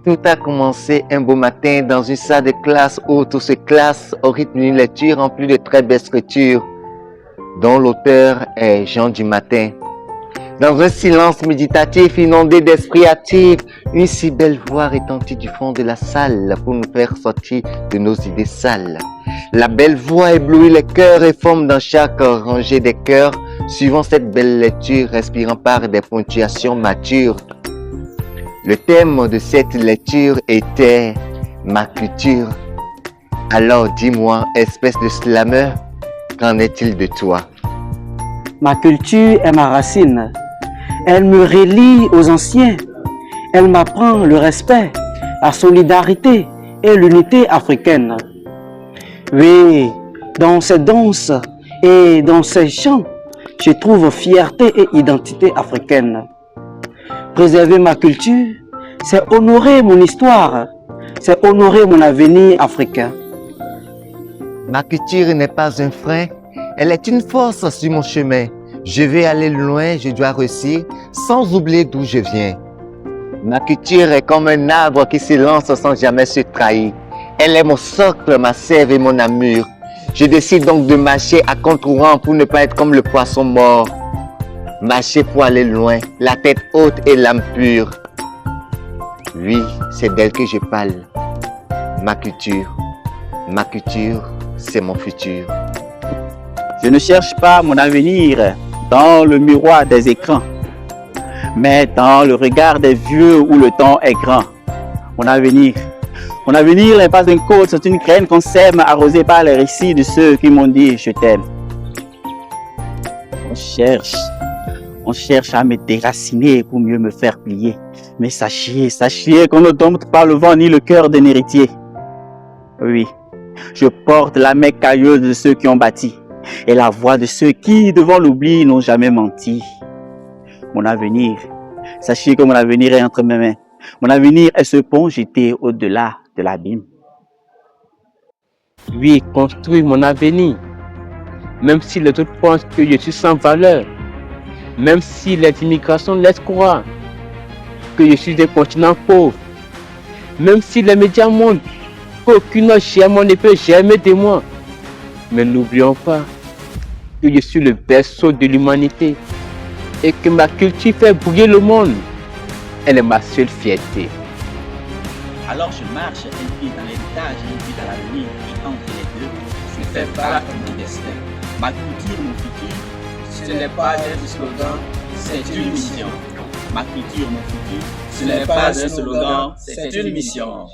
Tout a commencé un beau matin dans une salle de classe où tout se classe au rythme d'une lecture en plus de très belles scriptures, dont l'auteur est Jean du Matin. Dans un silence méditatif inondé d'esprit actif, une si belle voix retentit du fond de la salle pour nous faire sortir de nos idées sales. La belle voix éblouit les cœurs et forme dans chaque rangée des cœurs, suivant cette belle lecture, respirant par des ponctuations matures. Le thème de cette lecture était ma culture. Alors dis-moi, espèce de slammer, qu'en est-il de toi? Ma culture est ma racine. Elle me relie aux anciens. Elle m'apprend le respect, la solidarité et l'unité africaine. Oui, dans ces danses et dans ces chants, je trouve fierté et identité africaine. Préserver ma culture, c'est honorer mon histoire, c'est honorer mon avenir africain. Ma culture n'est pas un frein, elle est une force sur mon chemin. Je vais aller loin, je dois réussir, sans oublier d'où je viens. Ma culture est comme un arbre qui se lance sans jamais se trahir. Elle est mon socle, ma sève et mon amure. Je décide donc de marcher à contre-courant pour ne pas être comme le poisson mort. Marcher pour aller loin, la tête haute et l'âme pure. Oui, c'est d'elle que je parle. Ma culture, c'est mon futur. Je ne cherche pas mon avenir dans le miroir des écrans, mais dans le regard des vieux où le temps est grand. Mon avenir n'est pas un code, c'est une graine qu'on sème arrosée par les récits de ceux qui m'ont dit je t'aime. On cherche à me déraciner pour mieux me faire plier. Mais sachez qu'on ne dompte pas le vent ni le cœur d'un héritier. Oui, je porte la main cailleuse de ceux qui ont bâti et la voix de ceux qui, devant l'oubli, n'ont jamais menti. Mon avenir, sachez que mon avenir est entre mes mains. Mon avenir est ce pont jeté au-delà de l'abîme. Oui, construire mon avenir. Même si les autres pensent que je suis sans valeur. Même si les immigrations laissent croire que je suis un continent pauvre. Même si les médias montrent qu'aucune germe ne peut germer de moi. Mais n'oublions pas que je suis le berceau de l'humanité et que ma culture fait briller le monde. Elle est ma seule fierté. Alors je marche un pied dans l'héritage et un pied dans l'avenir, et entre les deux, je fais part de mon destin. Ma culture, mon futur, ce n'est pas un slogan, c'est une mission. Ma culture, mon futur, ce n'est pas un slogan, c'est une mission.